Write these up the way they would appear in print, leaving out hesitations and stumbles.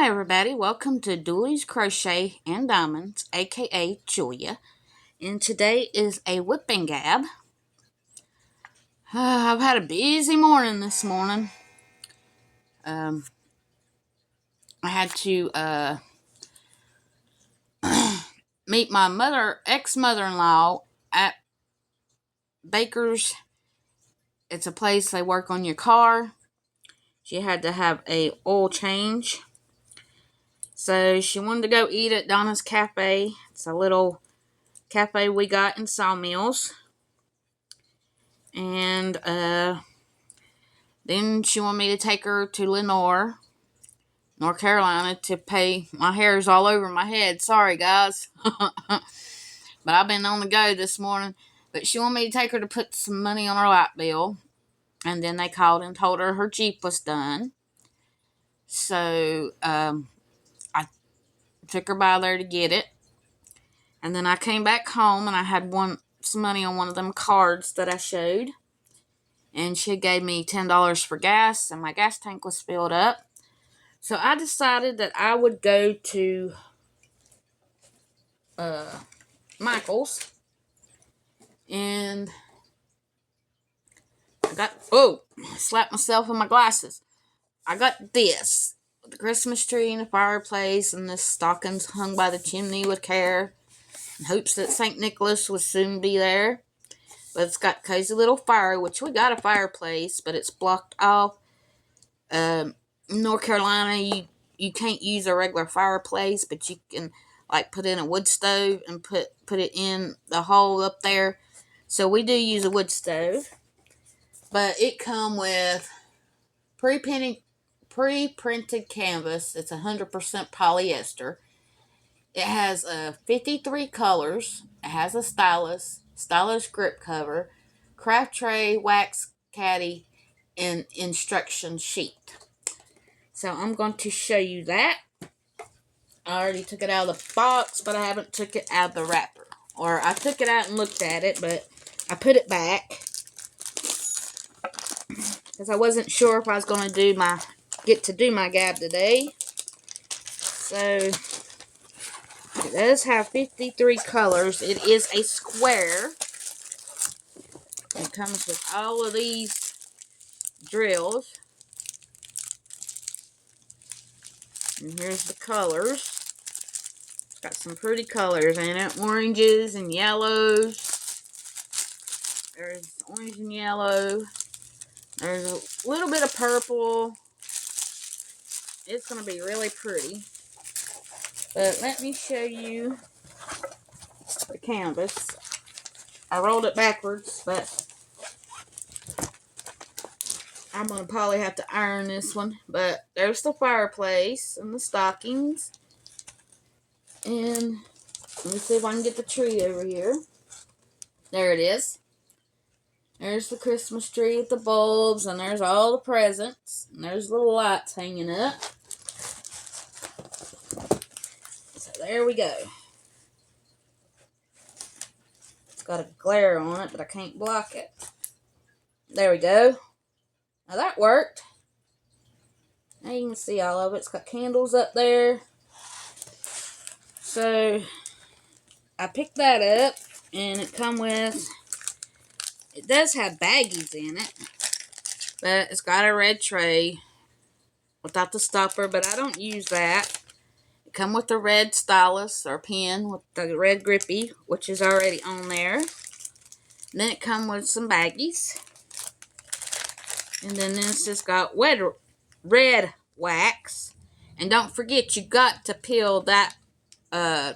Hi everybody, welcome to Dudley's Crochet and Diamonds, aka Julia. And today is a whipping gab. I've had a busy morning this morning. I had to meet my ex-mother-in-law at Baker's. It's a place they work on your car. She had to have a oil change. So she wanted to go eat at Donna's Cafe. It's a little cafe we got in Sawmills. And then she wanted me to take her to Lenore, North Carolina, to pay. My hair's all over my head. Sorry, guys. But I've been on the go this morning. But she wanted me to take her to put some money on her light bill. And then they called and told her Jeep was done. So I took her by there to get it. And then I came back home and I had some money on one of them cards that I showed. And she gave me $10 for gas, and my gas tank was filled up. So I decided that I would go to Michael's, and I slapped myself in my glasses. I got this, the Christmas tree and the fireplace, and the stockings hung by the chimney with care, in hopes that St. Nicholas would soon be there. But it's got cozy little fire, which we got a fireplace, but it's blocked off. North Carolina, you can't use a regular fireplace, but you can put in a wood stove and put it in the hole up there. So we do use a wood stove, but it come with pre-printed canvas. It's 100% polyester. It has 53 colors. It has a stylus grip cover, craft tray, wax caddy, and instruction sheet. So I'm going to show you that. I already took it out of the box, but I haven't took it out of the wrapper. Or I took it out and looked at it, but I put it back because I wasn't sure if I was going to get to do my gab today. So it does have 53 colors. It is a square. It comes with all of these drills. And here's the colors. It's got some pretty colors in it. Oranges and yellows. There's orange and yellow. There's a little bit of purple. It's going to be really pretty. But let me show you the canvas. I rolled it backwards, but I'm going to probably have to iron this one. But there's the fireplace and the stockings. And let me see if I can get the tree over here. There it is. There's the Christmas tree with the bulbs, and there's all the presents. And there's little lights hanging up. So there we go. It's got a glare on it, but I can't block it. There we go. Now that worked. Now you can see all of it. It's got candles up there. So I picked that up, and it does have baggies in it, but it's got a red tray without the stopper, but I don't use that. It come with the red stylus or pen with the red grippy, which is already on there. And then it come with some baggies. And then this has got red wax. And don't forget, you got to peel that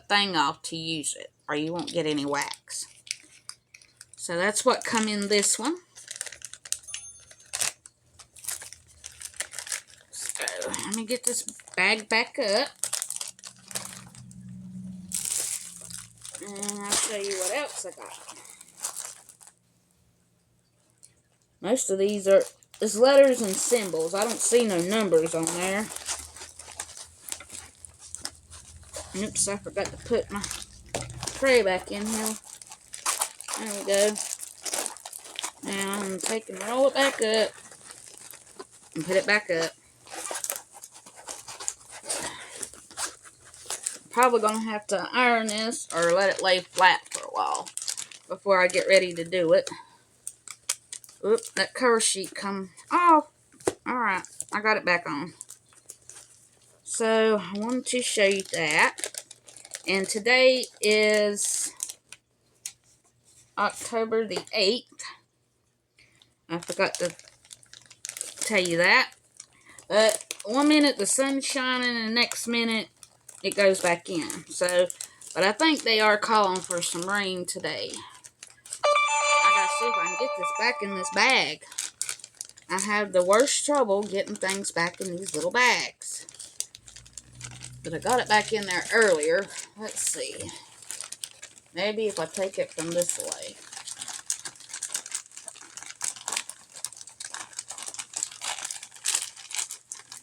thing off to use it, or you won't get any wax. So that's what come in this one. So let me get this bag back up. And I'll show you what else I got. Most of these are just letters and symbols. I don't see no numbers on there. Oops, I forgot to put my tray back in here. There we go. Now I'm going to take and roll it back up and put it back up. probably going to have to iron this or let it lay flat for a while before I get ready to do it. Oop, that cover sheet come off. Alright, I got it back on. So, I wanted to show you that. And today is October the 8th. I forgot to tell you that. But 1 minute the sun's shining and the next minute it goes back in. So, but I think they are calling for some rain today. I gotta see if I can get this back in this bag. I have the worst trouble getting things back in these little bags. But I got it back in there earlier. Let's see. Maybe if I take it from this way.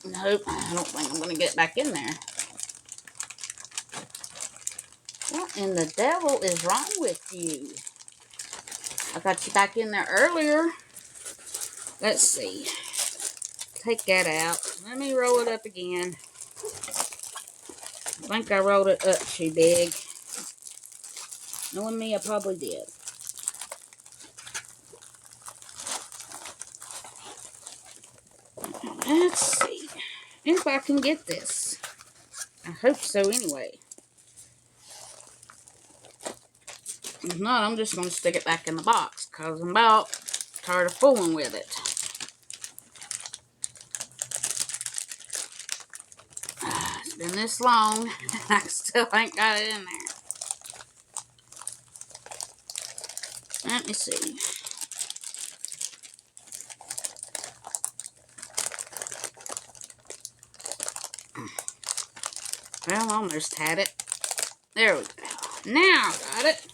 Nope, I don't think I'm going to get it back in there. What in the devil is wrong with you? I got you back in there earlier. Let's see. Take that out. Let me roll it up again. I think I rolled it up too big. Knowing me, I probably did. Let's see if I can get this. I hope so anyway. If not, I'm just going to stick it back in the box because I'm about tired of fooling with it. It's been this long and I still ain't got it in there. Let me see. Well, almost had it. There we go. Now I got it.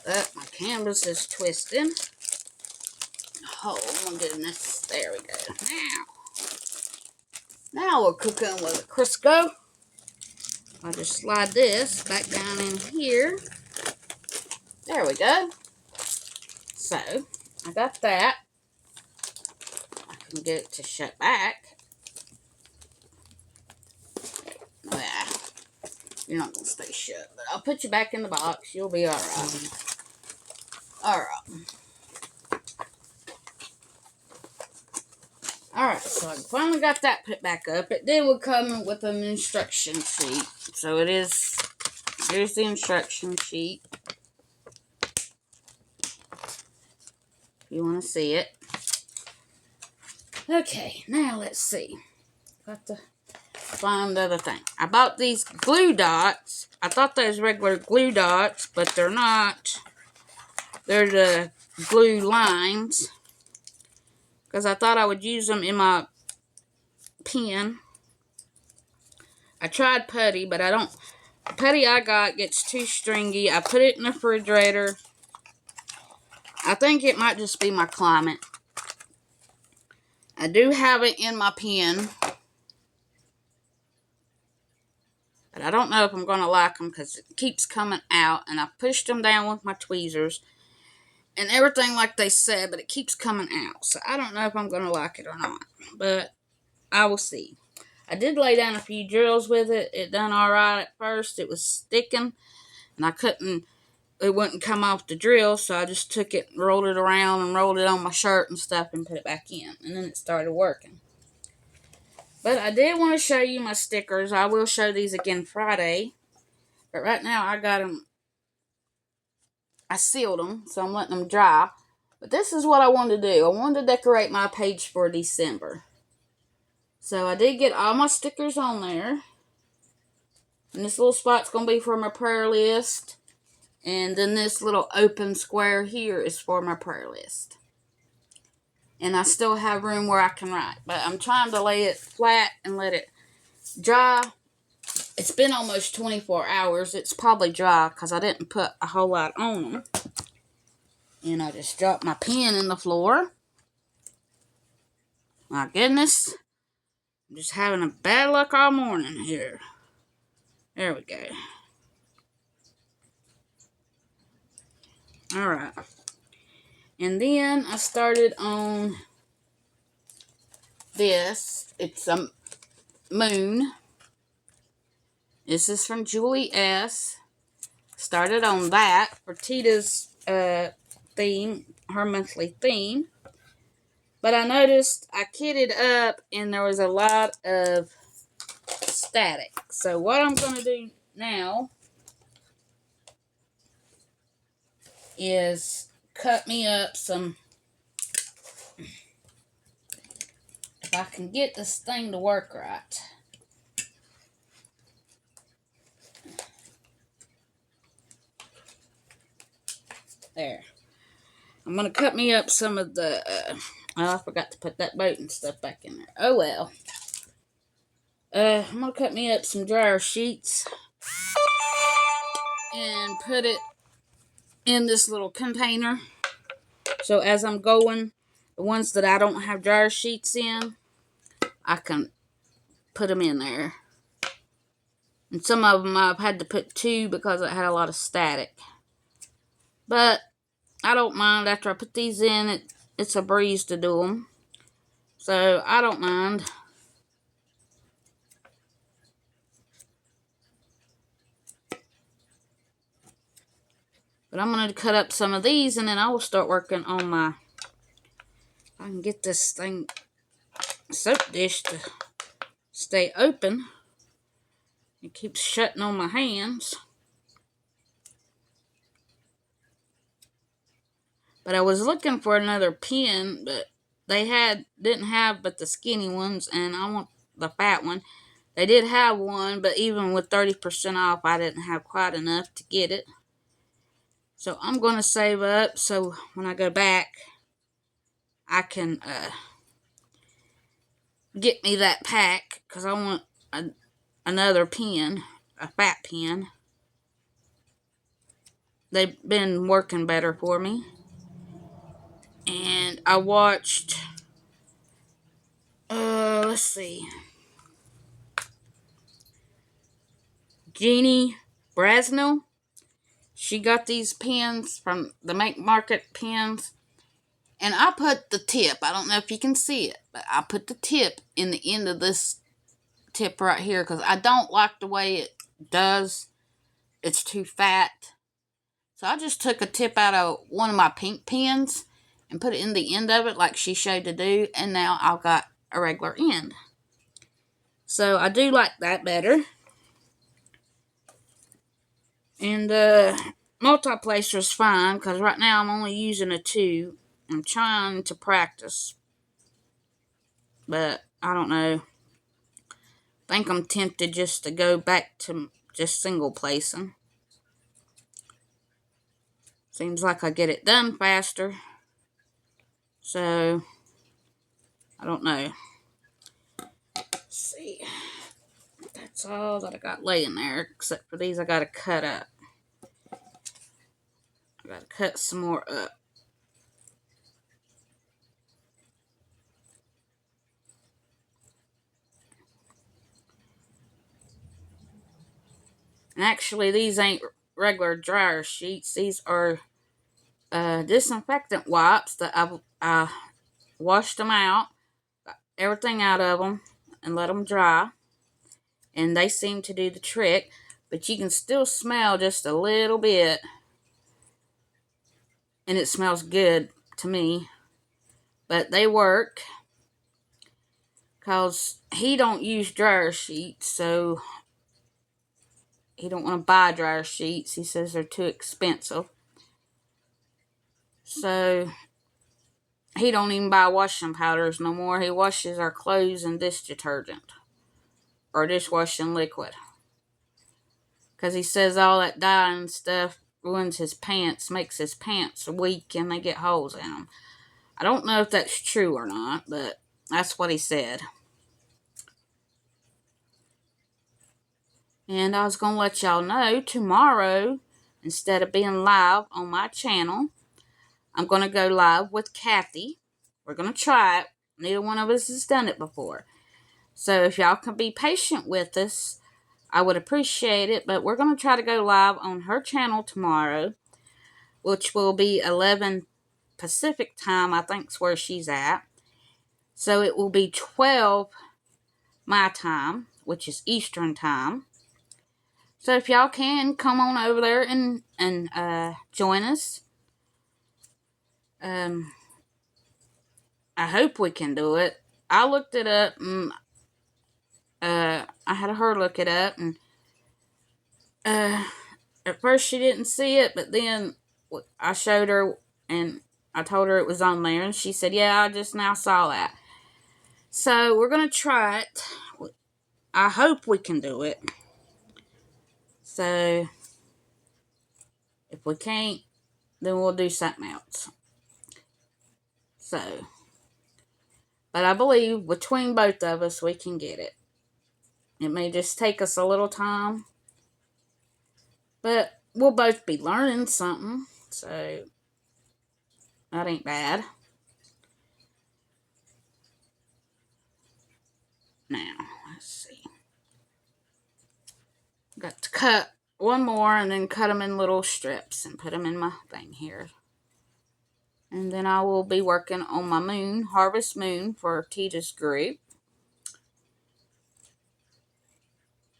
But my canvas is twisting. Oh my goodness. There we go. Now we're cooking with a Crisco. I'll just slide this back down in here. There we go. So, I got that. I can get it to shut back. Well, you're not going to stay shut, but I'll put you back in the box. You'll be alright. Alright. Alright, so I finally got that put back up. It did come with an instruction sheet. So it is, here's the instruction sheet. If you want to see it. Okay, now let's see. Got to find the other thing. I bought these glue dots. I thought they was regular glue dots, but they're not. They're the glue lines. Because I thought I would use them in my pen. I tried putty, but I don't. The putty I got gets too stringy. I put it in the refrigerator. I think it might just be my climate. I do have it in my pen. But I don't know if I'm going to like them because it keeps coming out. And I pushed them down with my tweezers. And everything like they said, but it keeps coming out. So I don't know if I'm going to like it or not. But I will see. I did lay down a few drills with it. It done alright at first. It was sticking. And I couldn't, it wouldn't come off the drill. So I just took it, rolled it around, and rolled it on my shirt and stuff and put it back in. And then it started working. But I did want to show you my stickers. I will show these again Friday. But right now I got them. I sealed them, so I'm letting them dry. But this is what I wanted to do. I wanted to decorate my page for December. So I did get all my stickers on there. And this little spot's going to be for my prayer list. And then this little open square here is for my prayer list. And I still have room where I can write. But I'm trying to lay it flat and let it dry. It's been almost 24 hours. It's probably dry because I didn't put a whole lot on them. And I just dropped my pen in the floor. My goodness. I'm just having a bad luck all morning here. There we go. Alright. And then I started on this. It's Moon. This is from Julie S. Started on that for Tita's theme, her monthly theme. But I noticed I kitted up and there was a lot of static. So what I'm going to do now is cut me up some, if I can get this thing to work right. There. I'm going to cut me up some of the, oh, I forgot to put that boat and stuff back in there. Oh well. I'm going to cut me up some dryer sheets and put it in this little container. So as I'm going, the ones that I don't have dryer sheets in, I can put them in there. And some of them I've had to put 2 because it had a lot of static. But I don't mind. After I put these in, it's a breeze to do them. So I don't mind. But I'm going to cut up some of these and then I will start working on my, I can get this thing, soap dish to stay open. It keeps shutting on my hands. But I was looking for another pen, but they didn't have but the skinny ones, and I want the fat one. They did have one, but even with 30% off, I didn't have quite enough to get it. So I'm going to save up so when I go back, I can get me that pack because I want another pen, a fat pen. They've been working better for me. And I watched, let's see, Jeannie Brasnell. She got these pens from the Make Market pens. And I put the tip, I don't know if you can see it, but I put the tip in the end of this tip right here because I don't like the way it does. It's too fat. So I just took a tip out of one of my pink pens and put it in the end of it like she showed to do. And now I've got a regular end. So I do like that better. And multi-placer is fine because right now I'm only using a 2. I'm trying to practice. But I don't know. I think I'm tempted just to go back to just single placing. Seems like I get it done faster. So, I don't know. Let's see. That's all that I got laying there, except for these I got to cut up. I got to cut some more up. And actually, these ain't regular dryer sheets. These are disinfectant wipes that I washed them out, got everything out of them, and let them dry. And they seem to do the trick, but you can still smell just a little bit. And it smells good to me. But they work. Because he don't use dryer sheets, so he don't want to buy dryer sheets. He says they're too expensive. So he don't even buy washing powders no more. He washes our clothes in dish detergent. Or dishwashing liquid. Because he says all that dye and stuff ruins his pants, makes his pants weak, and they get holes in them. I don't know if that's true or not, but that's what he said. And I was going to let y'all know, tomorrow, instead of being live on my channel, I'm going to go live with Cathy. We're going to try it. Neither one of us has done it before. So if y'all can be patient with us, I would appreciate it. But we're going to try to go live on her channel tomorrow, which will be 11 Pacific time, I think is where she's at. So it will be 12 my time, which is Eastern time. So if y'all can, come on over there and join us. I hope we can do it. I looked it up, and I had her look it up, and at first she didn't see it, but then I showed her, and I told her it was on there, and she said, yeah, I just now saw that. So we're going to try it. I hope we can do it. So if we can't, then we'll do something else. So, but I believe between both of us, we can get it. It may just take us a little time, but we'll both be learning something. So that ain't bad. Now, let's see. Got to cut one more and then cut them in little strips and put them in my thing here. And then I will be working on my moon, Harvest Moon, for Tita's group.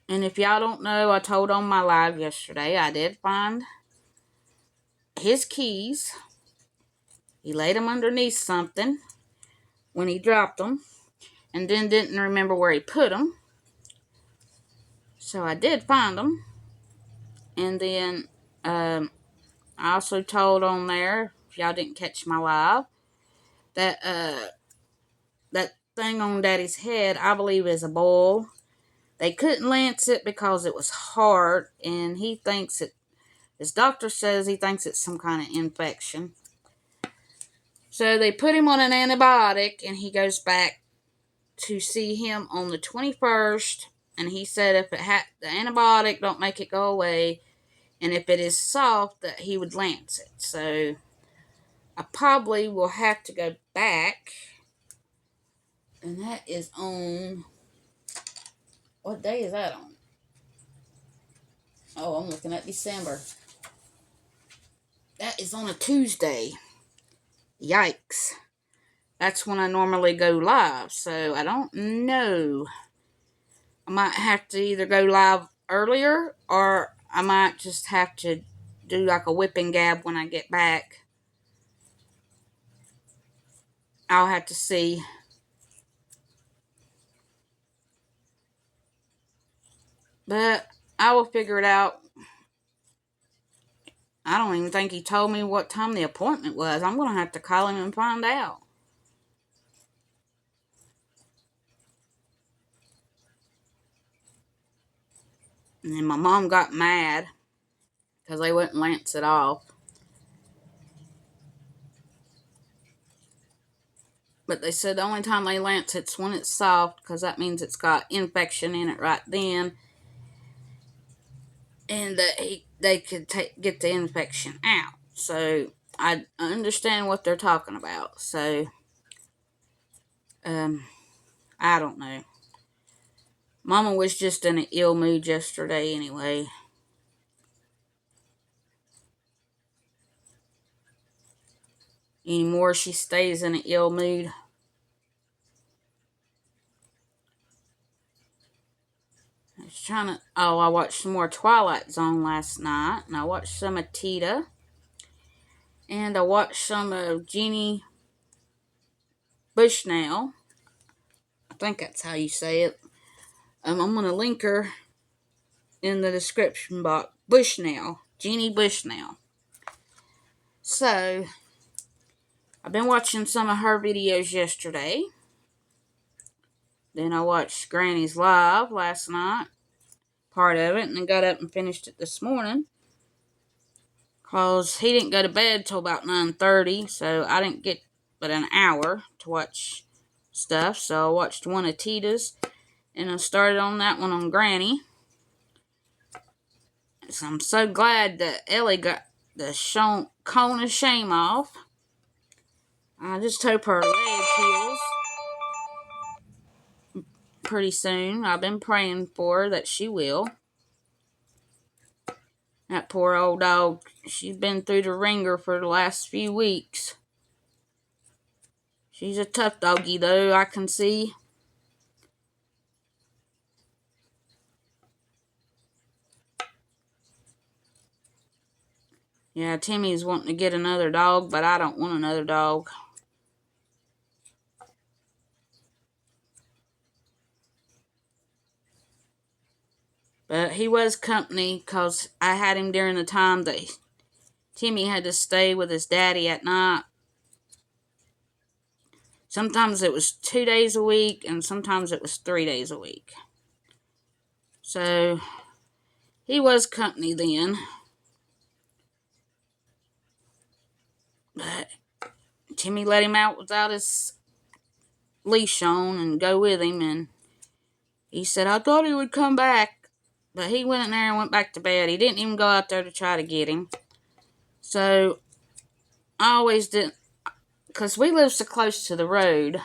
And if y'all don't know, I told on my live yesterday, I did find his keys. He laid them underneath something when he dropped them, and then didn't remember where he put them. So I did find them. And then I also told on there, if y'all didn't catch my live, that that thing on Daddy's head, I believe, is a boil. They couldn't lance it because it was hard, and he thinks it, his doctor says he thinks it's some kind of infection. So they put him on an antibiotic, and he goes back to see him on the 21st, and he said if it had the antibiotic don't make it go away, and if it is soft, that he would lance it. So I probably will have to go back, and that is on, what day is that on? Oh, I'm looking at December. That is on a Tuesday. Yikes. That's when I normally go live, so I don't know. I might have to either go live earlier, or I might just have to do like a whip and gab when I get back. I'll have to see. But I will figure it out. I don't even think he told me what time the appointment was. I'm going to have to call him and find out. And then my mom got mad because they wouldn't lance it off. But they said the only time they lance it's when it's soft, because that means it's got infection in it right then. And that they could get the infection out. So I understand what they're talking about. So I don't know. Mama was just in an ill mood yesterday anyway. Anymore she stays in an ill mood. I watched some more Twilight Zone last night, and I watched some of Tita, and I watched some of Jeannie Bushnell. I think that's how you say it. I'm going to link her in the description box. Bushnell. Jeannie Bushnell. So, I've been watching some of her videos yesterday. Then I watched Granny's live last night. Part of it. And then got up and finished it this morning. Because he didn't go to bed till about 9:30. So, I didn't get but an hour to watch stuff. So, I watched one of Tita's. And I started on that one on Granny. So I'm so glad that Ellie got the cone of shame off. I just hope her leg heals pretty soon. I've been praying for her that she will. That poor old dog, she's been through the ringer for the last few weeks. She's a tough doggy though, I can see. Yeah, Timmy's wanting to get another dog, but I don't want another dog. But he was company because I had him during the time that Timmy had to stay with his daddy at night. Sometimes it was 2 days a week, and sometimes it was 3 days a week. So he was company then. But Timmy let him out without his leash on and go with him, and he said, I thought he would come back. But he went in there and went back to bed. He didn't even go out there to try to get him. So I always didn't, because we live so close to the road,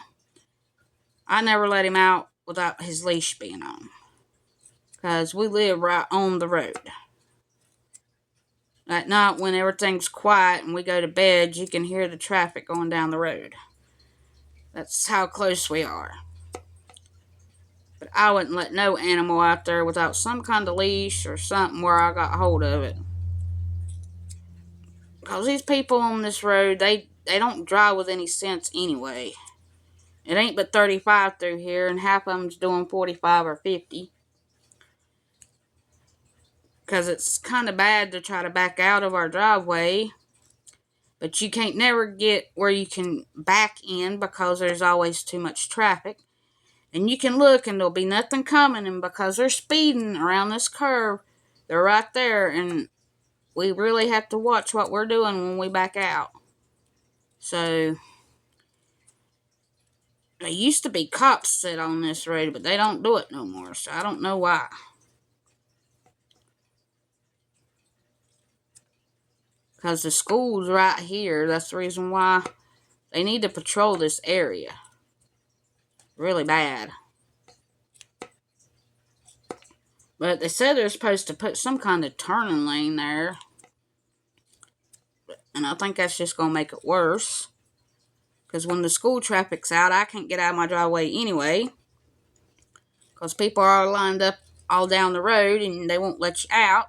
I never let him out without his leash being on. Because we live right on the road. At night, when everything's quiet and we go to bed, you can hear the traffic going down the road. That's how close we are. But I wouldn't let no animal out there without some kind of leash or something where I got hold of it. Because these people on this road, they don't drive with any sense anyway. It ain't but 35 through here, and half of them's doing 45 or 50. Because it's kind of bad to try to back out of our driveway. But you can't never get where you can back in because there's always too much traffic. And you can look and there'll be nothing coming, and because they're speeding around this curve, they're right there, and we really have to watch what we're doing when we back out. So, there used to be cops sit on this road, but they don't do it no more, so I don't know why. Because the school's right here, that's the reason why they need to patrol this area. Really bad. But they said they're supposed to put some kind of turning lane there. And I think that's just going to make it worse. Because when the school traffic's out, I can't get out of my driveway anyway. Because people are lined up all down the road and they won't let you out.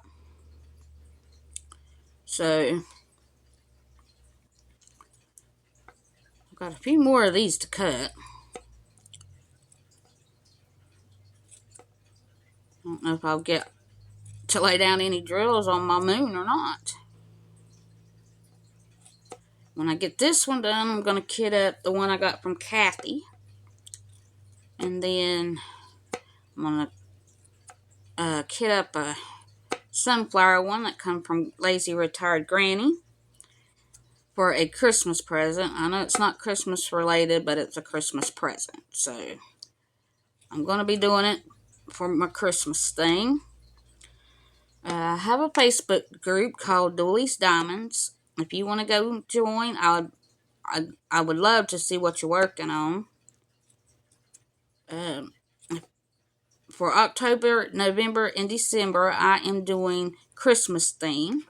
So, I've got a few more of these to cut. I don't know if I'll get to lay down any drills on my moon or not. When I get this one done, I'm going to kit up the one I got from Cathy. And then I'm going to kit up a sunflower one that come from Lazy Retired Granny for a Christmas present. I know it's not Christmas related, but it's a Christmas present. So I'm going to be doing it for my Christmas thing. I have a Facebook group called Dudley's Diamonds. If you want to go join, I would love to see what you're working on. For October, November, and December, I am doing Christmas theme.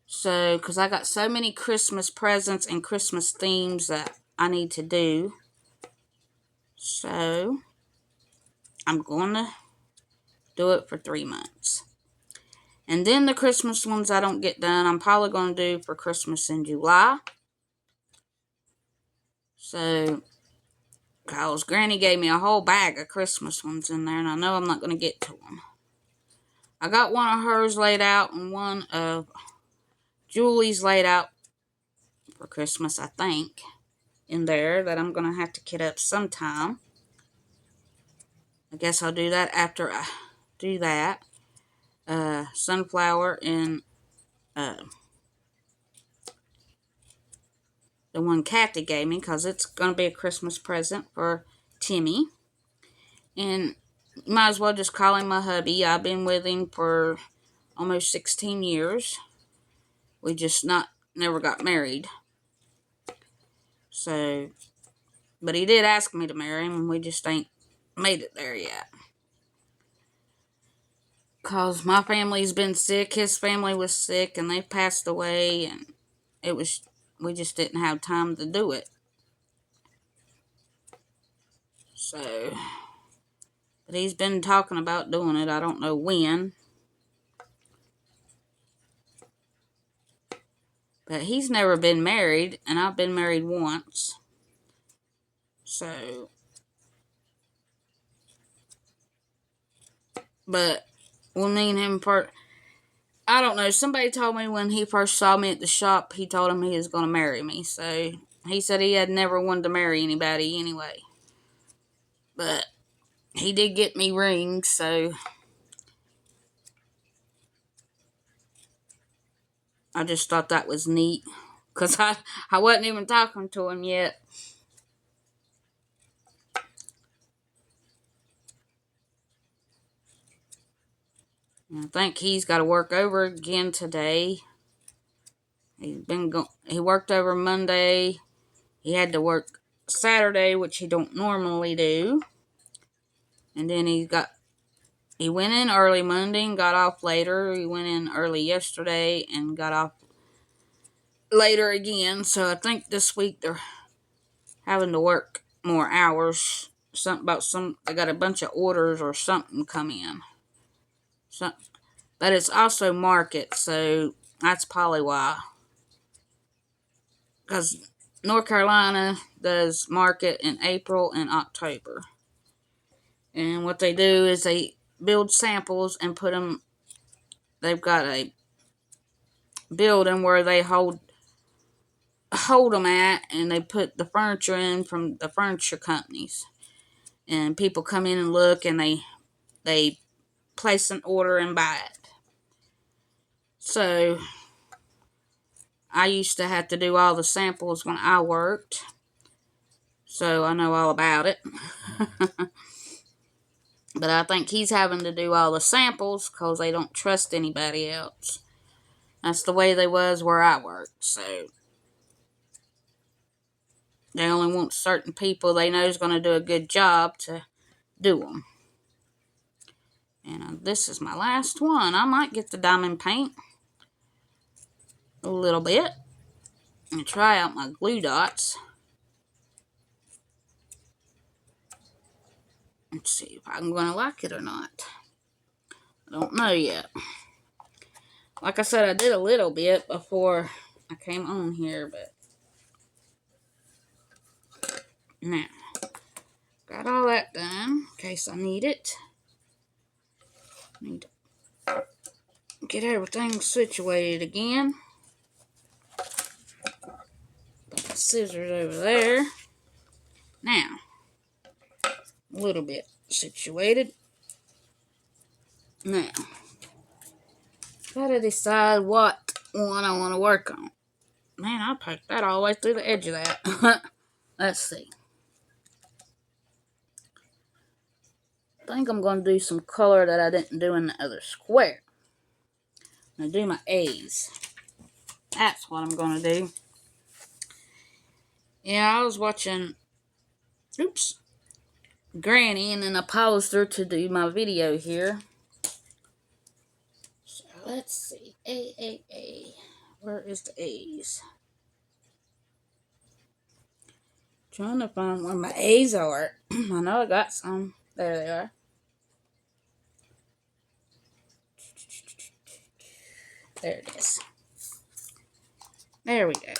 So, because I got so many Christmas presents and Christmas themes that I need to do. So, I'm going to do it for 3 months. And then the Christmas ones I don't get done, I'm probably going to do for Christmas in July. So, because Granny gave me a whole bag of Christmas ones in there, and I know I'm not going to get to them. I got one of hers laid out and one of Julie's laid out for Christmas, I think, in there that I'm going to have to kit up sometime. I guess I'll do that after I do that. Sunflower and the one Cathy gave me, because it's going to be a Christmas present for Timmy. And you might as well just call him my hubby. I've been with him for almost 16 years. We just never got married. So, but he did ask me to marry him, and we just ain't made it there yet. Because my family's been sick, his family was sick, and they passed away, and we just didn't have time to do it. So, but he's been talking about doing it. I don't know when. But he's never been married, and I've been married once. So, but when me and him first, I don't know, somebody told me when he first saw me at the shop, he told him he was going to marry me. So, he said he had never wanted to marry anybody anyway. But he did get me rings, so I just thought that was neat. Because I wasn't even talking to him yet. I think he's got to work over again today. He worked over Monday. He had to work Saturday, which he don't normally do. And then he went in early Monday and got off later. He went in early yesterday and got off later again. So I think this week they're having to work more hours. They got a bunch of orders or something come in. But it's also market, so that's probably why. Because North Carolina does market in April and October. And what they do is they build samples and put them. They've got a building where they hold them at, and they put the furniture in from the furniture companies. And people come in and look, and they place an order and buy it. So I used to have to do all the samples when I worked. So I know all about it. But I think he's having to do all the samples because they don't trust anybody else. That's the way they was where I worked. So they only want certain people they know is going to do a good job to do them. And this is my last one. I might get the diamond paint a little bit and try out my glue dots. Let's see if I'm going to like it or not. I don't know yet. Like I said, I did a little bit before I came on here, but now, got all that done in case I need it. Need to get everything situated again. Put the scissors over there. Now, a little bit situated. Now, gotta decide what one I want to work on. Man, I poked that all the way through the edge of that. Let's see. I think I'm going to do some color that I didn't do in the other square. I'm going to do my A's. That's what I'm going to do. Yeah, I was watching, Granny, and then I paused her to do my video here. So, let's see. A. Where is the A's? Trying to find where my A's are. I know I got some. There they are. There it is. There we go.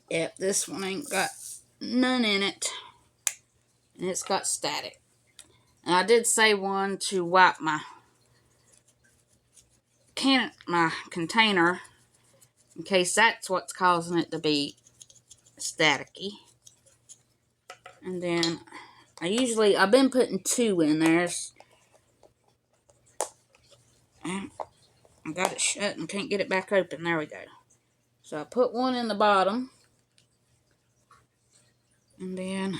Yep, this one ain't got none in it. And it's got static. And I did say one to wipe my container in case that's what's causing it to be staticky. And then I've been putting 2 in there. And I got it shut and can't get it back open. There we go. So I put 1 in the bottom. And then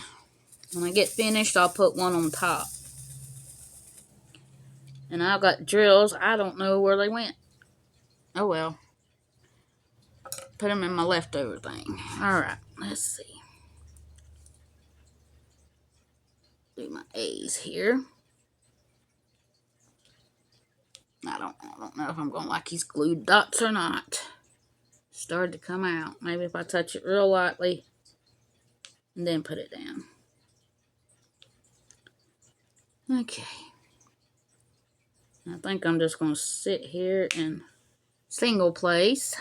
when I get finished, I'll put 1 on top. And I've got drills. I don't know where they went. Oh well. Put them in my leftover thing. Alright, let's see. Do my A's here. I don't know if I'm going to like these glued dots or not. Started to come out. Maybe if I touch it real lightly and then put it down. Okay. I think I'm just going to sit here in single place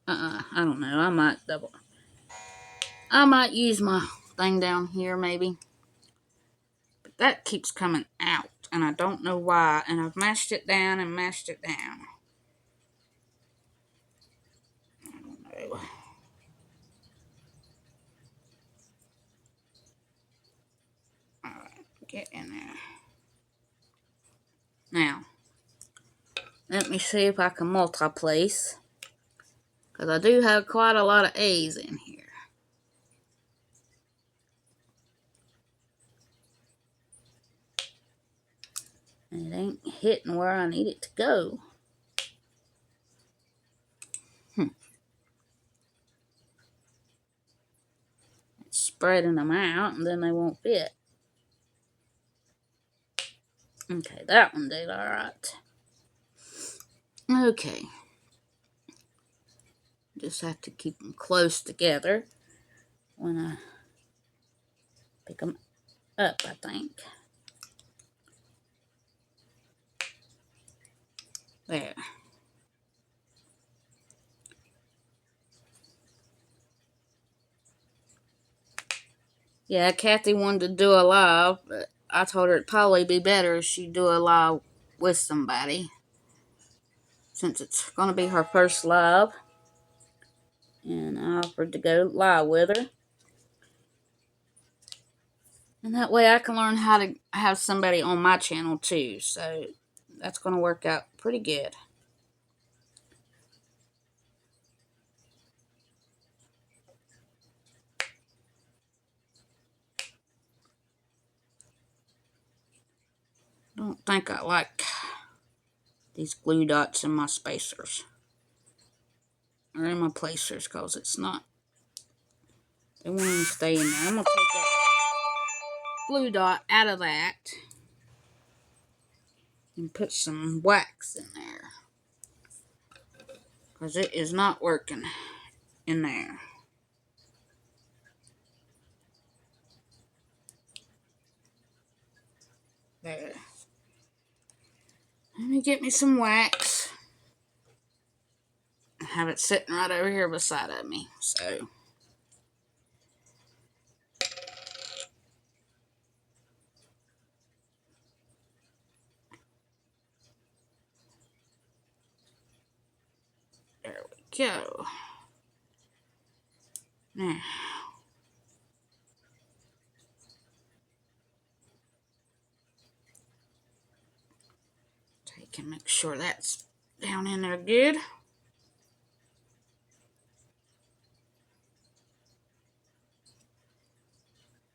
I don't know. I might use my thing down here maybe. But that keeps coming out, and I don't know why. And I've mashed it down and mashed it down. I don't know. Alright, get in there. Now, let me see if I can multi-place. Because I do have quite a lot of A's in here. And it ain't hitting where I need it to go. It's spreading them out and then they won't fit. Okay, that one did alright. Okay. Just have to keep them close together when I pick them up, I think. There. Yeah, Cathy wanted to do a live, but I told her it'd probably be better if she do a live with somebody, since it's going to be her first live. And I offered to go live with her. And that way I can learn how to have somebody on my channel too. So that's going to work out pretty good. I don't think I like these glue dots in my spacers. Or in my placers, because it's not. They won't even stay in there. I'm going to take that glue dot out of that and put some wax in there, because it is not working in there. There. Let me get me some wax. I have it sitting right over here beside of me. So there we go. Now, take and make sure that's down in there good.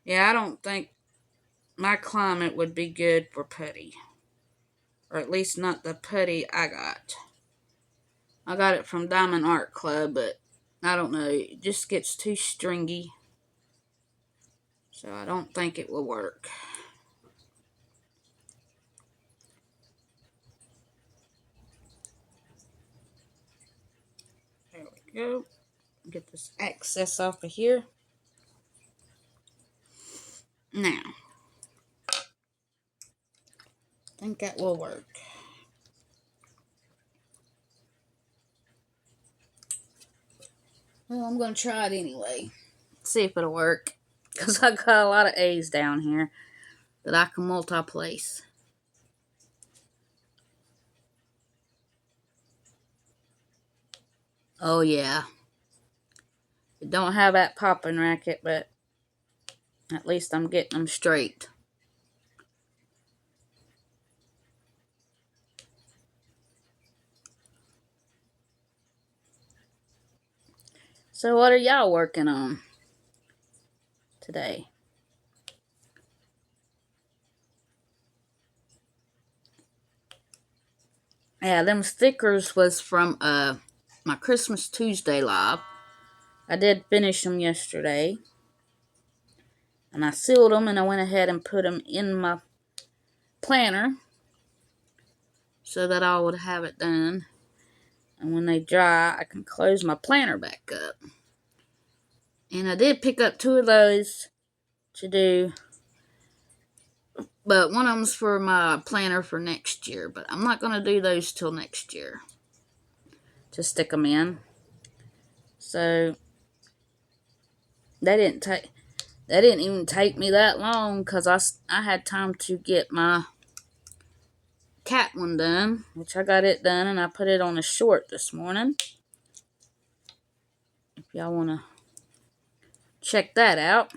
Yeah, I don't think my climate would be good for putty. Or at least not the putty I got. I got it from Diamond Art Club, but I don't know. It just gets too stringy. So I don't think it will work. There we go. Get this excess off of here. Now, I think that will work. Well, I'm going to try it anyway. See if it'll work. Because I got a lot of A's down here that I can multi-place. Oh, yeah. It don't have that popping racket, but at least I'm getting them straight. So what are y'all working on today? Yeah, them stickers was from my Christmas Tuesday live. I did finish them yesterday. And I sealed them and I went ahead and put them in my planner so that I would have it done. And when they dry, I can close my planner back up. And I did pick up 2 of those to do, but one of them's for my planner for next year. But I'm not going to do those till next year to stick them in. So that didn't even take me that long, because I had time to get my cat one done, which I got it done, and I put it on a short this morning. If y'all want to check that out.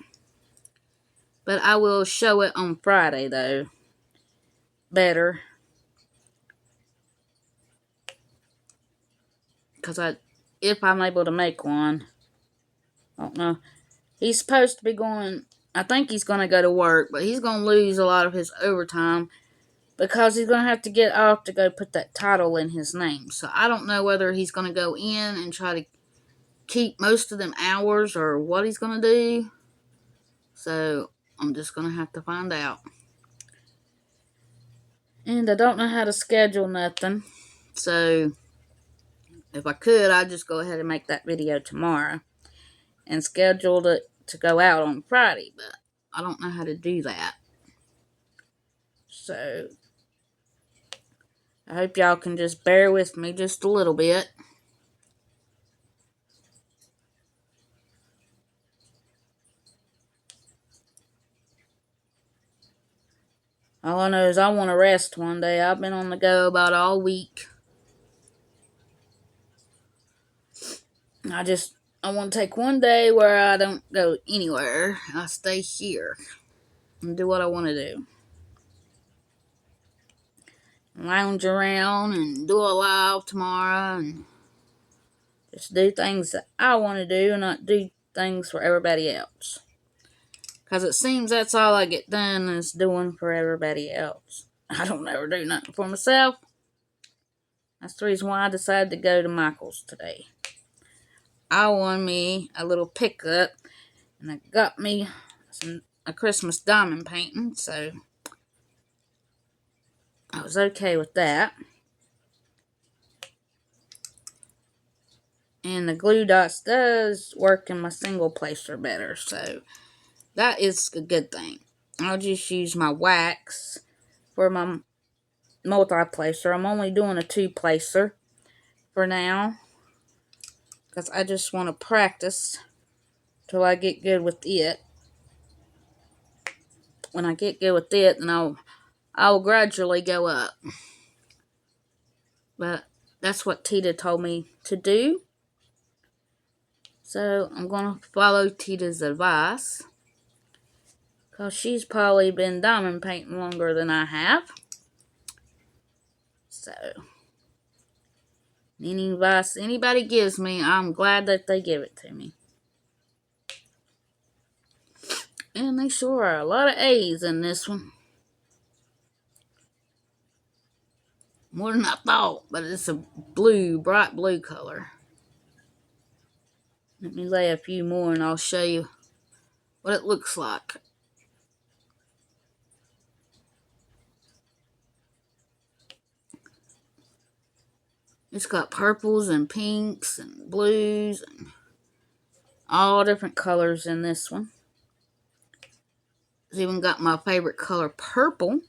But I will show it on Friday, though. Better. Because if I'm able to make one. I don't know. He's supposed to be going, I think he's going to go to work, but he's going to lose a lot of his overtime because he's going to have to get off to go put that title in his name. So I don't know whether he's going to go in and try to keep most of them hours or what he's going to do. So I'm just going to have to find out. And I don't know how to schedule nothing. So if I could, I'd just go ahead and make that video tomorrow and schedule it to go out on Friday. But I don't know how to do that. So I hope y'all can just bear with me just a little bit. All I know is I want to rest one day. I've been on the go about all week. I want to take one day where I don't go anywhere. I stay here and do what I want to do. Lounge around and do a live tomorrow and just do things that I want to do and not do things for everybody else. Because it seems that's all I get done is doing for everybody else. I don't ever do nothing for myself. That's the reason why I decided to go to Michael's today. I won me a little pickup, and I got me a Christmas diamond painting, so I was okay with that. And the glue dots does work in my single placer better, so that is a good thing. I'll just use my wax for my multi-placer. I'm only doing a 2-placer for now, because I just want to practice till I get good with it. When I get good with it, then I'll gradually go up. But that's what Tita told me to do. So I'm going to follow Tita's advice, because she's probably been diamond painting longer than I have. So any advice anybody gives me, I'm glad that they give it to me. And they sure are a lot of A's in this one. More than I thought, but it's a blue, bright blue color. Let me lay a few more and I'll show you what it looks like. It's got purples and pinks and blues and all different colors in this one. It's even got my favorite color, purple.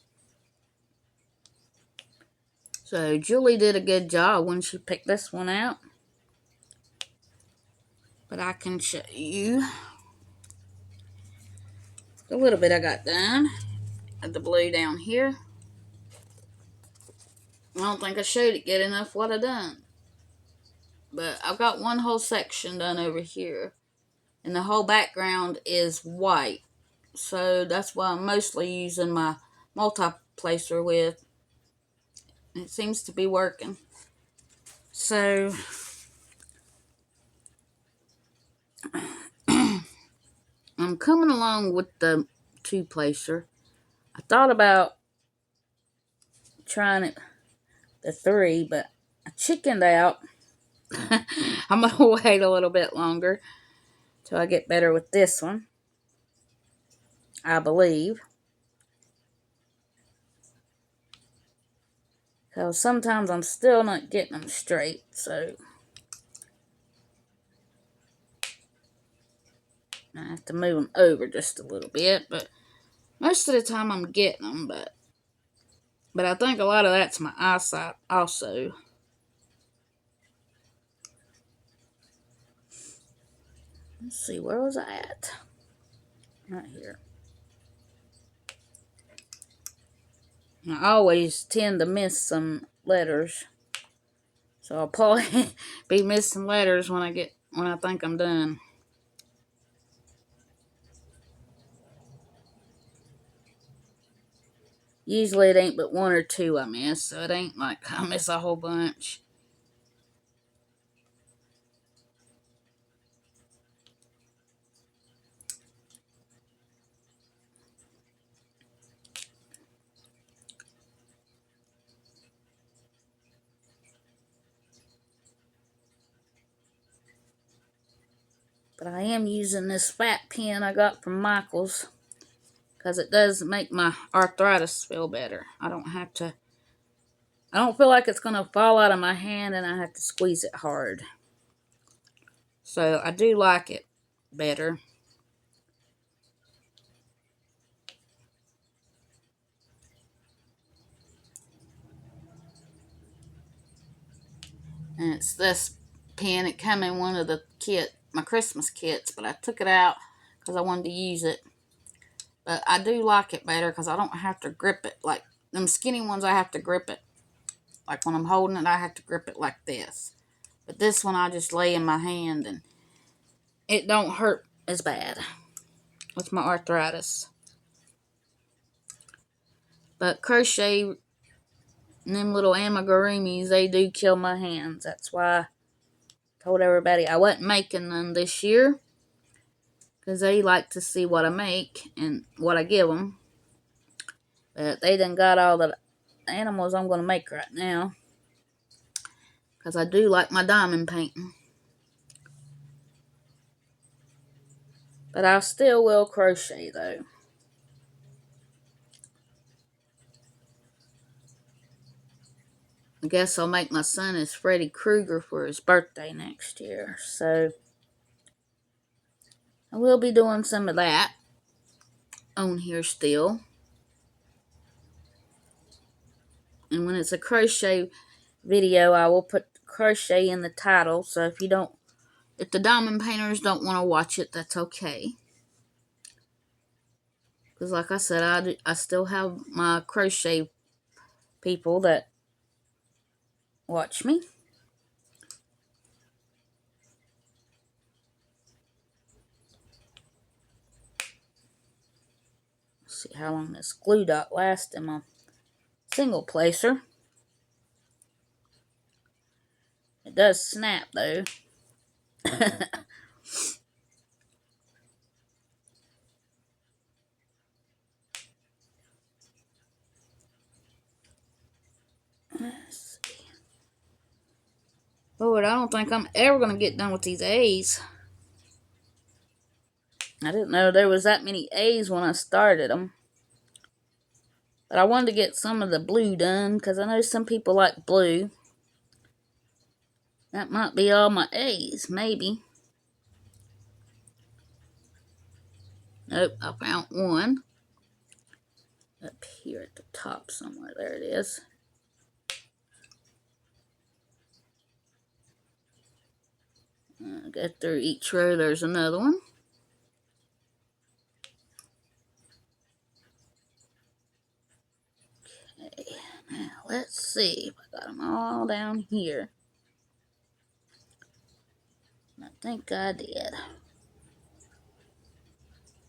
So Julie did a good job when she picked this one out. But I can show you a little bit I got done. Got the blue down here. I don't think I showed it good enough what I done. But I've got one whole section done over here. And the whole background is white. So that's why I'm mostly using my multi-placer with. It seems to be working. So I'm coming along with the 2-placer. I thought about trying it the 3, but I chickened out. I'm going to wait a little bit longer till I get better with this one, I believe. Because sometimes I'm still not getting them straight, so I have to move them over just a little bit, but most of the time I'm getting them, but I think a lot of that's my eyesight also. Let's see, where was I at? Right here. I always tend to miss some letters. So I'll probably be missing letters when I think I'm done. Usually it ain't but one or two I miss, so it ain't like I miss a whole bunch. But I am using this fat pen I got from Michael's, because it does make my arthritis feel better. I don't feel like it's going to fall out of my hand and I have to squeeze it hard. So I do like it better. And it's this pen. It came in one of the my Christmas kits, but I took it out because I wanted to use it. But I do like it better because I don't have to grip it. Like them skinny ones, I have to grip it. Like when I'm holding it, I have to grip it like this. But this one, I just lay in my hand and it don't hurt as bad with my arthritis. But crochet and them little amigurumis, they do kill my hands. That's why I told everybody I wasn't making none this year, because they like to see what I make and what I give them. But they done got all the animals I'm going to make right now, because I do like my diamond painting. But I still will crochet though. I guess I'll make my son as Freddy Krueger for his birthday next year. So I will be doing some of that on here still. And when it's a crochet video, I will put crochet in the title. So if the diamond painters don't want to watch it, that's okay. Because like I said, I still have my crochet people that watch me. Let's see how long this glue dot lasts in my single placer. It does snap though. Let's see. Lord, I don't think I'm ever going to get done with these A's. I didn't know there was that many A's when I started them. But I wanted to get some of the blue done, because I know some people like blue. That might be all my A's, maybe. Nope, I found one. Up here at the top somewhere. There it is. Go through each row, there's another one. Okay, now let's see if I got them all down here. I think I did.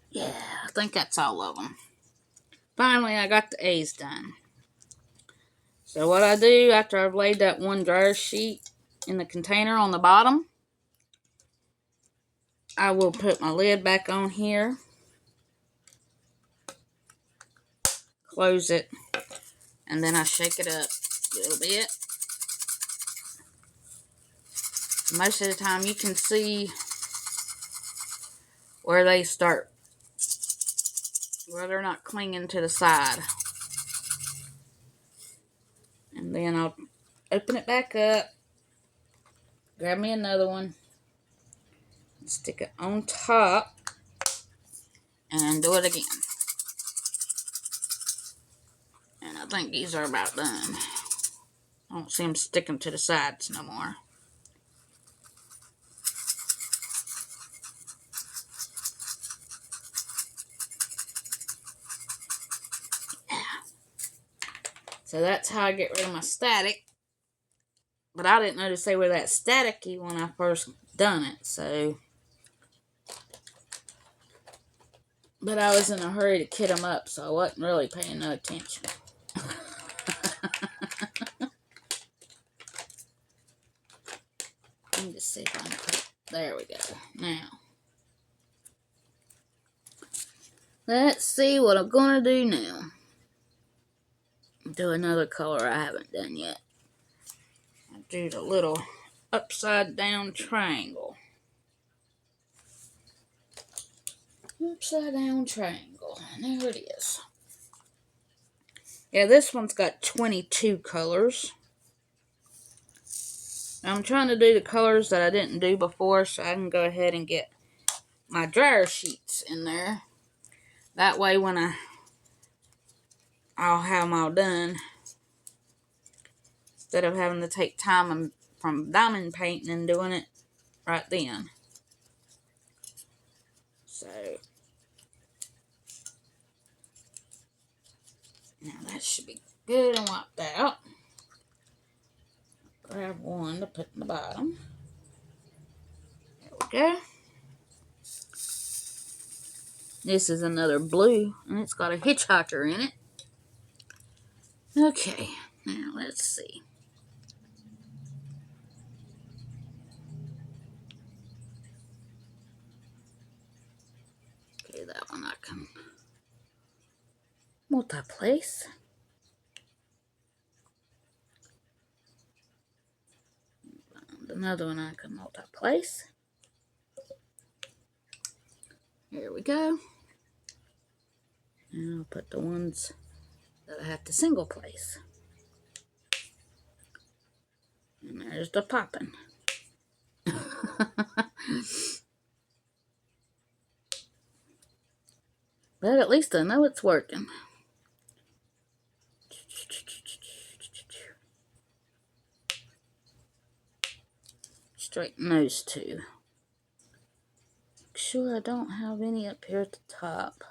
Yeah, I think that's all of them. Finally, I got the A's done. So what I do after I've laid that one dryer sheet in the container on the bottom, I will put my lid back on here, close it, and then I shake it up a little bit. Most of the time you can see where they're not clinging to the side. And then I'll open it back up, grab me another one, and stick it on top, and do it again. And I think these are about done. I don't see them sticking to the sides no more. So that's how I get rid of my static. But I didn't notice they were that staticky when I first done it, so. But I was in a hurry to kit them up, so I wasn't really paying no attention. Let me just see if I can put, there we go. Now, let's see what I'm going to do now. Do another color I haven't done yet. I'll do the little upside down triangle. Upside down triangle. And there it is. Yeah, this one's got 22 colors. I'm trying to do the colors that I didn't do before so I can go ahead and get my dryer sheets in there. That way when I'll have them all done, instead of having to take time from diamond painting and doing it right then. So, now that should be good and wiped out. Grab one to put in the bottom. There we go. This is another blue, and it's got a hitchhiker in it. Okay, now let's see. Okay, that one I can multi-place. Another one I can multi-place. Here we go. And I'll put the ones that I have to single place. And there's the popping. But at least I know it's working. Straighten those two. Make sure I don't have any up here at the top.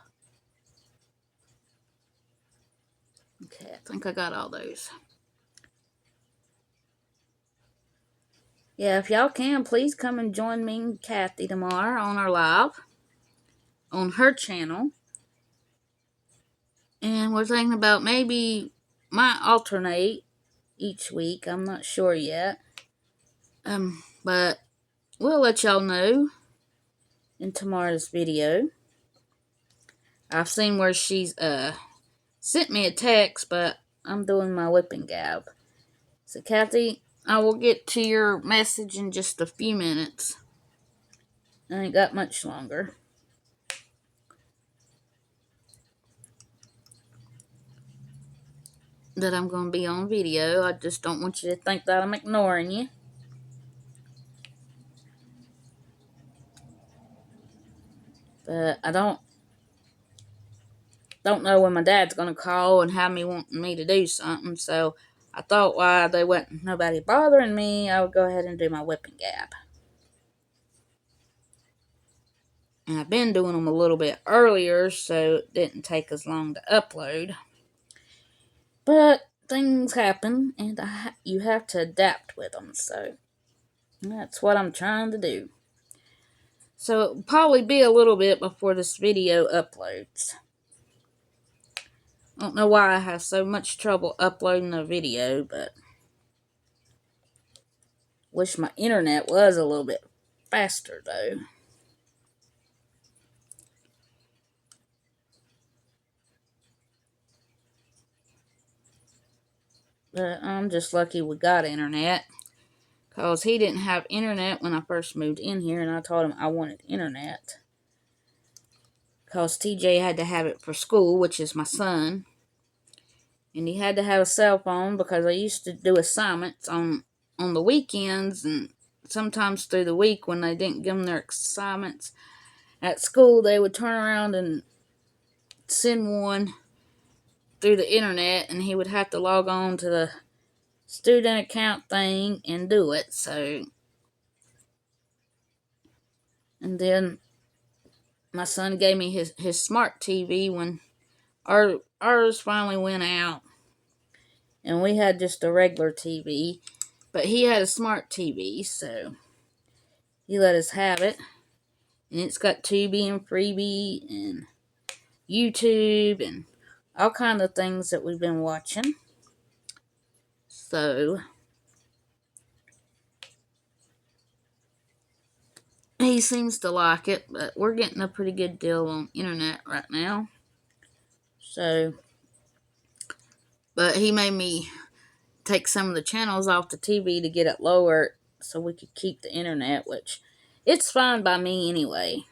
Okay, I think I got all those. Yeah, if y'all can, please come and join me and Cathy tomorrow on our live on her channel. And we're thinking about maybe might alternate each week. I'm not sure yet. But we'll let y'all know in tomorrow's video. I've seen where she's sent me a text, but I'm doing my whipping gab. So Cathy, I will get to your message in just a few minutes. I ain't got much longer. That I'm going to be on video. I just don't want you to think that I'm ignoring you. But I don't know when my dad's going to call and have me wanting me to do something. So I thought while there wasn't nobody bothering me, I would go ahead and do my whipping gab. And I've been doing them a little bit earlier, so it didn't take as long to upload. But things happen, and you have to adapt with them. So that's what I'm trying to do. So it'll probably be a little bit before this video uploads. I don't know why I have so much trouble uploading a video, but wish my internet was a little bit faster though. But I'm just lucky we got internet, because he didn't have internet when I first moved in here, and I told him I wanted internet. Because TJ had to have it for school, which is my son. And he had to have a cell phone because I used to do assignments on the weekends, and sometimes through the week when they didn't give them their assignments at school, they would turn around and send one through the internet, and he would have to log on to the student account thing and do it. So, and then my son gave me his smart TV when ours finally went out. and we had just a regular TV. But he had a smart TV, so he let us have it. And it's got Tubi and Freebie and YouTube and all kind of things that we've been watching. So he seems to like it, but we're getting a pretty good deal on internet right now. So, but he made me take some of the channels off the TV to get it lower so we could keep the internet, which it's fine by me anyway.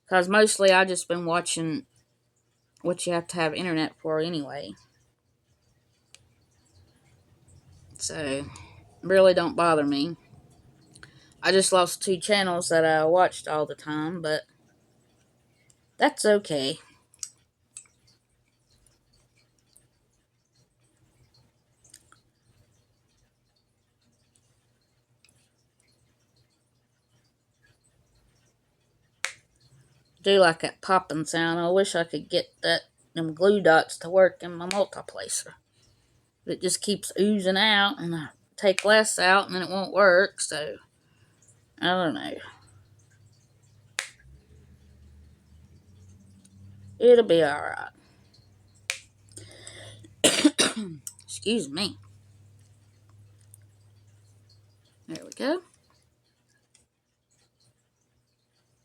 Because mostly I just been watching what you have to have internet for anyway. So, really don't bother me. I just lost 2 channels that I watched all the time, but that's okay. Do like that popping sound. I wish I could get them glue dots to work in my multiplacer. It just keeps oozing out, and I take less out, and then it won't work, so I don't know. It'll be alright. Excuse me. There we go.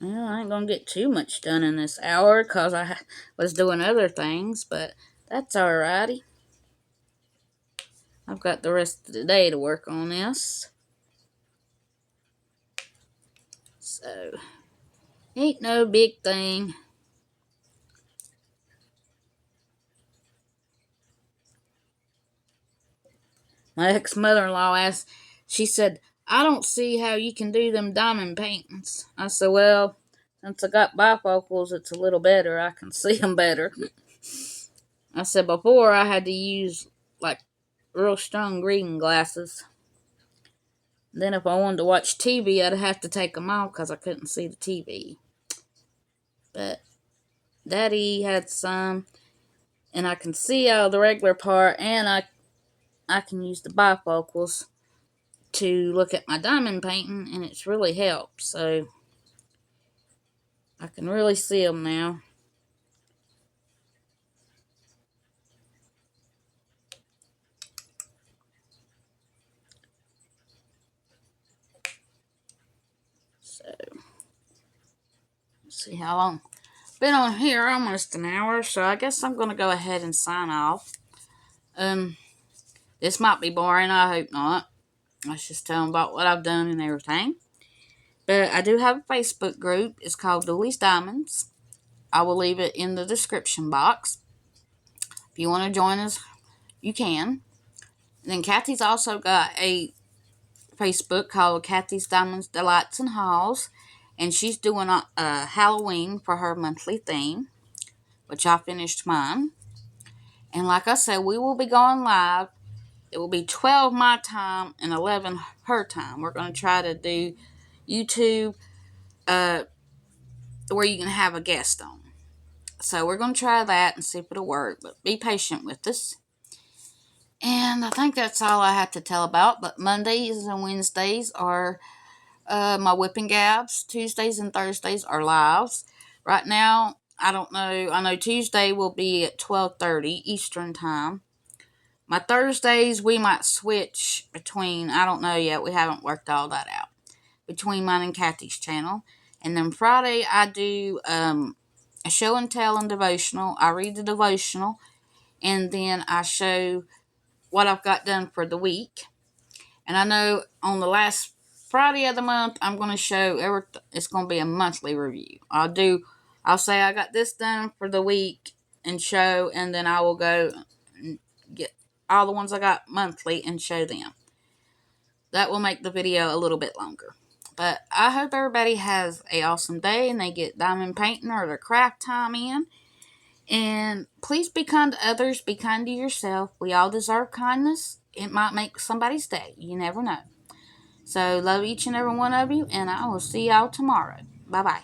Well, I ain't gonna get too much done in this hour because I was doing other things, but that's alrighty. I've got the rest of the day to work on this. So, ain't no big thing. My ex-mother-in-law asked, she said, I don't see how you can do them diamond paintings. I said, well, since I got bifocals, it's a little better. I can see them better. I said, before I had to use, like, real strong reading glasses. Then if I wanted to watch TV, I'd have to take them off because I couldn't see the TV. But Daddy had some, and I can see out of the regular part, and I can use the bifocals to look at my diamond painting, and it's really helped. So I can really see them now. So let's see how long. Been on here almost an hour, so I guess I'm gonna go ahead and sign off. This might be boring. I hope not. I was just telling about what I've done and everything. But I do have a Facebook group. It's called Dudley's Diamonds. I will leave it in the description box. If you want to join us, you can. And then Cathy's also got a Facebook called Cathy's Diamonds, Delights, and Hauls. And she's doing a Halloween for her monthly theme, which I finished mine. And like I said, we will be going live. It will be 12 my time and 11 her time. We're going to try to do YouTube where you can have a guest on. So we're going to try that and see if it'll work. But be patient with us. And I think that's all I have to tell about. But Mondays and Wednesdays are my whipping gabs. Tuesdays and Thursdays are lives. Right now, I don't know. I know Tuesday will be at 12:30 Eastern time. My Thursdays, we might switch between, I don't know yet. We haven't worked all that out. Between mine and Cathy's channel. And then Friday, I do a show and tell and devotional. I read the devotional. And then I show what I've got done for the week. And I know on the last Friday of the month, I'm going to show it's going to be a monthly review. I'll say I got this done for the week and show, and then I will go and get all the ones I got monthly and show them. That will make the video a little bit longer. But I hope everybody has an awesome day and they get diamond painting or their craft time in. And please be kind to others. Be kind to yourself. We all deserve kindness. It might make somebody's day. You never know. So love each and every one of you. And I will see y'all tomorrow. Bye-bye.